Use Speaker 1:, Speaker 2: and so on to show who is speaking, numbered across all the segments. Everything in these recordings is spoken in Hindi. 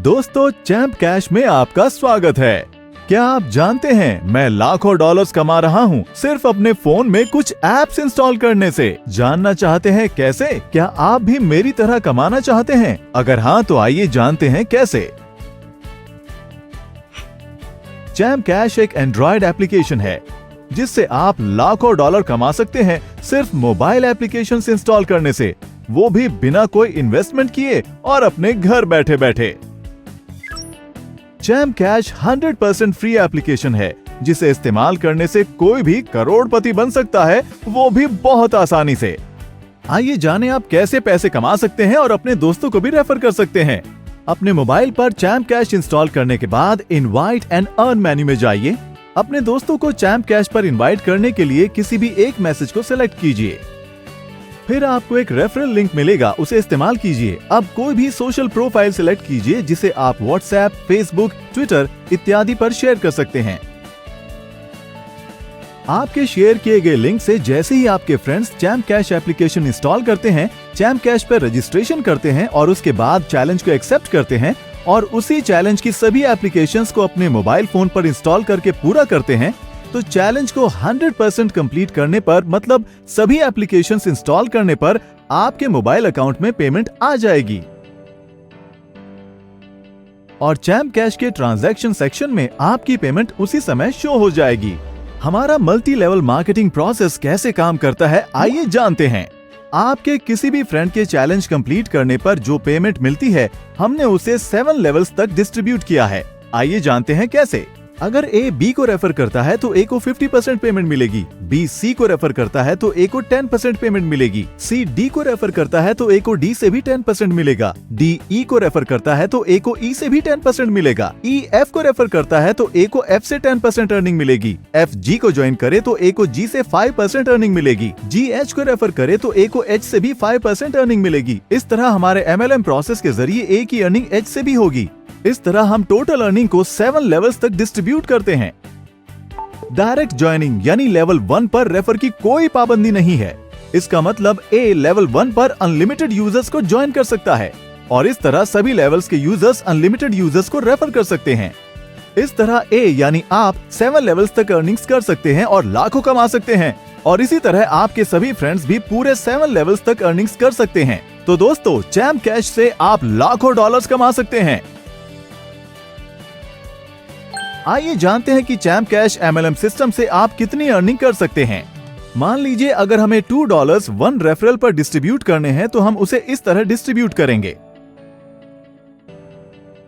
Speaker 1: दोस्तों, चैंप कैश में आपका स्वागत है। क्या आप जानते हैं मैं लाखों डॉलर्स कमा रहा हूँ सिर्फ अपने फोन में कुछ ऐप्स इंस्टॉल करने से। जानना चाहते हैं कैसे? क्या आप भी मेरी तरह कमाना चाहते हैं? अगर हाँ तो आइए जानते हैं कैसे। चैंप कैश एक एंड्रॉइड एप्लीकेशन है जिससे आप लाखों डॉलर कमा सकते हैं सिर्फ मोबाइल एप्लीकेशन इंस्टॉल करने से, वो भी बिना कोई इन्वेस्टमेंट किए और अपने घर बैठे बैठे। चैंप कैश 100% फ्री एप्लीकेशन है जिसे इस्तेमाल करने से कोई भी करोड़पति बन सकता है, वो भी बहुत आसानी से। आइए जानें आप कैसे पैसे कमा सकते हैं और अपने दोस्तों को भी रेफर कर सकते हैं। अपने मोबाइल पर चैंप कैश इंस्टॉल करने के बाद इनवाइट एंड अर्न मेन्यू में जाइए। अपने दोस्तों को चैंप कैश पर इनवाइट करने के लिए किसी भी एक मैसेज को सिलेक्ट कीजिए। फिर आपको एक रेफरल लिंक मिलेगा, उसे इस्तेमाल कीजिए। अब कोई भी सोशल प्रोफाइल सिलेक्ट कीजिए जिसे आप व्हाट्सएप, फेसबुक, ट्विटर इत्यादि पर शेयर कर सकते हैं। आपके शेयर किए गए लिंक से जैसे ही आपके friends champ cash application install करते हैं, चैंप कैश पर रजिस्ट्रेशन करते हैं और उसके बाद चैलेंज को एक्सेप्ट करते हैं और उसी चैलेंज की सभी एप्लीकेशंस को अपने मोबाइल फोन पर इंस्टॉल करके पूरा करते हैं, तो चैलेंज को 100% कंप्लीट करने पर, मतलब सभी एप्लीकेशंस इंस्टॉल करने पर आपके मोबाइल अकाउंट में पेमेंट आ जाएगी और चैंप कैश के ट्रांजैक्शन सेक्शन में आपकी पेमेंट उसी समय शो हो जाएगी। हमारा मल्टी लेवल मार्केटिंग प्रोसेस कैसे काम करता है, आइए जानते हैं। आपके किसी भी फ्रेंड के चैलेंज कंप्लीट करने पर जो पेमेंट मिलती है, हमने उसे 7 लेवल्स तक डिस्ट्रीब्यूट किया है। आइए जानते हैं कैसे। अगर ए बी को रेफर करता है तो ए को 50% पेमेंट मिलेगी, बी सी को रेफर करता है तो ए को 10% पेमेंट मिलेगी, सी डी को रेफर करता है तो ए को डी से भी 10% मिलेगा, डी ई को रेफर करता है तो ए को ई से भी 10% मिलेगा, ई एफ को रेफर करता है तो ए को एफ से 10% अर्निंग मिलेगी, एफ जी को ज्वाइन करे तो ए को जी से 5% अर्निंग मिलेगी, जी एच को रेफर करे तो ए को एच से भी 5% अर्निंग मिलेगी। इस तरह हमारे MLM प्रोसेस के जरिए ए की अर्निंग एच से भी होगी। इस तरह हम टोटल अर्निंग को 7 लेवल्स तक डिस्ट्रीब्यूट करते हैं। डायरेक्ट ज्वाइनिंग यानी लेवल 1 पर रेफर की कोई पाबंदी नहीं है। इसका मतलब ए लेवल 1 पर अनलिमिटेड यूजर्स को ज्वाइन कर सकता है और इस तरह सभी लेवल्स के यूजर्स अनलिमिटेड यूजर्स को रेफर कर सकते हैं। इस तरह ए यानी आप 7 लेवल्स तक अर्निंग्स कर सकते हैं और लाखों कमा सकते हैं और इसी तरह आपके सभी फ्रेंड्स भी पूरे 7 लेवल्स तक अर्निंग्स कर सकते हैं। तो दोस्तों, चैंप कैश से आप लाखों डॉलर्स कमा सकते हैं। आइए जानते हैं कि चैंप कैश MLM सिस्टम से आप कितनी अर्निंग कर सकते हैं। मान लीजिए अगर हमें $2 1 रेफरल पर डिस्ट्रीब्यूट करने हैं तो हम उसे इस तरह डिस्ट्रीब्यूट करेंगे।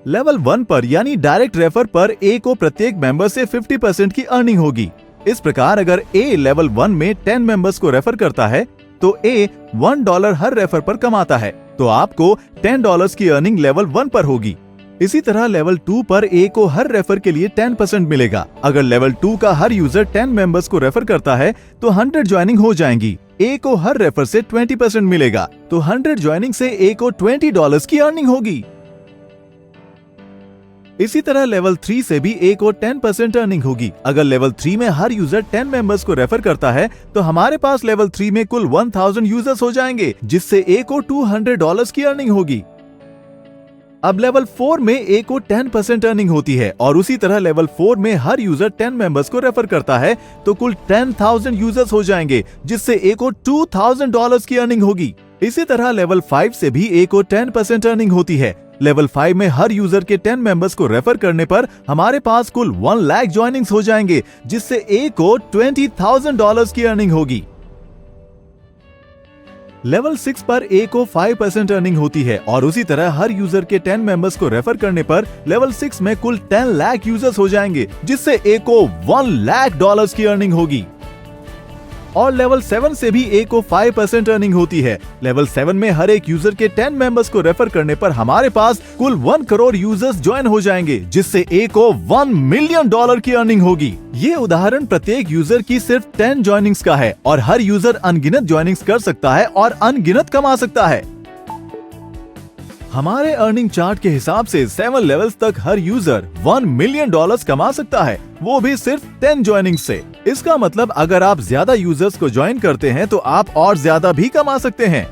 Speaker 1: लेवल 1 पर यानी डायरेक्ट रेफर पर ए को प्रत्येक मेंबर से 50% की अर्निंग होगी। इस प्रकार अगर ए लेवल 1 में 10 मेंबर्स को रेफर करता है तो ए $1 हर रेफर पर कमाता है, तो आपको $10 की अर्निंग लेवल 1 पर होगी। इसी तरह लेवल 2 पर ए को हर रेफर के लिए 10% मिलेगा। अगर लेवल 2 का हर यूजर 10 मेंबर्स को रेफर करता है तो 100 ज्वाइनिंग हो जाएंगी। ए को हर रेफर से 20% मिलेगा, तो 100 ज्वाइनिंग से ए को $20 की अर्निंग होगी। इसी तरह लेवल 3 से भी ए को 10% अर्निंग होगी। अगर लेवल 3 में हर यूजर 10 मेंबर्स को रेफर करता है तो हमारे पास लेवल 3 में कुल 1000 यूजर्स हो जाएंगे, जिससे ए को $200 की अर्निंग होगी। अब लेवल 4 में ए को 10% अर्निंग होती है और उसी तरह लेवल 4 में हर यूजर 10 मेंबर्स को रेफर करता है तो कुल 10,000 यूजर्स हो जाएंगे, जिससे ए को $2,000 की अर्निंग होगी। इसी तरह लेवल 5 से भी ए को 10% अर्निंग होती है। लेवल 5 में हर यूजर के 10 मेंबर्स को रेफर करने पर हमारे पास कुल 1 लाख ज्वाइनिंग्स हो जाएंगे, जिससे ए को $20,000 की अर्निंग होगी। लेवल 6 पर ए को 5% अर्निंग होती है और उसी तरह हर यूजर के 10 मेंबर्स को रेफर करने पर लेवल 6 में कुल 10 लाख यूजर्स हो जाएंगे, जिससे ए को $1 लाख की अर्निंग होगी। और लेवल 7 से भी ए को 5% अर्निंग होती है। लेवल 7 में हर एक यूजर के 10 मेंबर्स को रेफर करने पर हमारे पास कुल 1 करोड़ यूजर्स ज्वाइन हो जाएंगे, जिससे ए को $1 मिलियन की अर्निंग होगी। ये उदाहरण प्रत्येक यूजर की सिर्फ 10 ज्वाइनिंग्स का है और हर यूजर अनगिनत ज्वाइनिंग्स कर सकता है और अनगिनत कमा सकता है। हमारे अर्निंग चार्ट के हिसाब से 7 लेवल्स तक हर यूजर $1 मिलियन कमा सकता है, वो भी सिर्फ 10 ज्वाइनिंग से। इसका मतलब अगर आप ज्यादा यूजर्स को ज्वाइन करते हैं तो आप और ज्यादा भी कमा सकते हैं।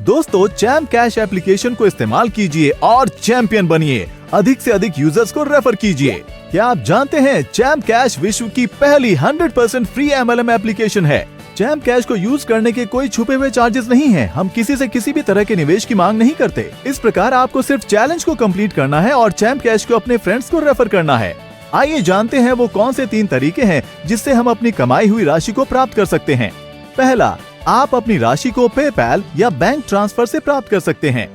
Speaker 1: दोस्तों, चैम्प कैश एप्लीकेशन को इस्तेमाल कीजिए और चैंपियन बनिए। अधिक से अधिक यूजर्स को रेफर कीजिए। क्या आप जानते हैं चैम्प कैश विश्व की पहली 100% फ्री MLM एप्लीकेशन है। चैम्प कैश को यूज करने के कोई छुपे हुए चार्जेस नहीं हैं। हम किसी से किसी भी तरह के निवेश की मांग नहीं करते। इस प्रकार आपको सिर्फ चैलेंज को कंप्लीट करना है और चैम्प कैश को अपने फ्रेंड्स को रेफर करना है। आइए जानते हैं वो कौन से 3 तरीके हैं जिससे हम अपनी कमाई हुई राशि को प्राप्त कर सकते हैं। पहला, आप अपनी राशि को पेपैल या बैंक ट्रांसफर से प्राप्त कर सकते हैं।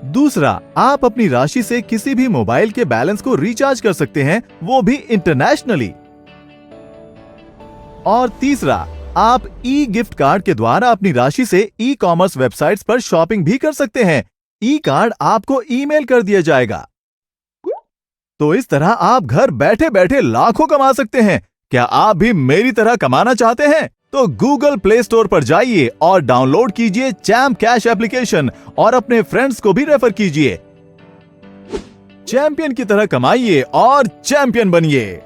Speaker 1: दूसरा, आप अपनी राशि से किसी भी मोबाइल के बैलेंस को रिचार्ज कर सकते हैं, वो भी इंटरनेशनली। और तीसरा, आप ई गिफ्ट कार्ड के द्वारा अपनी राशि से ई कॉमर्स वेबसाइट्स पर शॉपिंग भी कर सकते हैं। ई कार्ड आपको ईमेल कर दिया जाएगा। तो इस तरह आप घर बैठे बैठे लाखों कमा सकते हैं। क्या आप भी मेरी तरह कमाना चाहते हैं? तो गूगल प्ले स्टोर पर जाइए और डाउनलोड कीजिए चैम्प कैश एप्लीकेशन और अपने फ्रेंड्स को भी रेफर कीजिए। चैंपियन की तरह कमाइए और चैंपियन बनिए।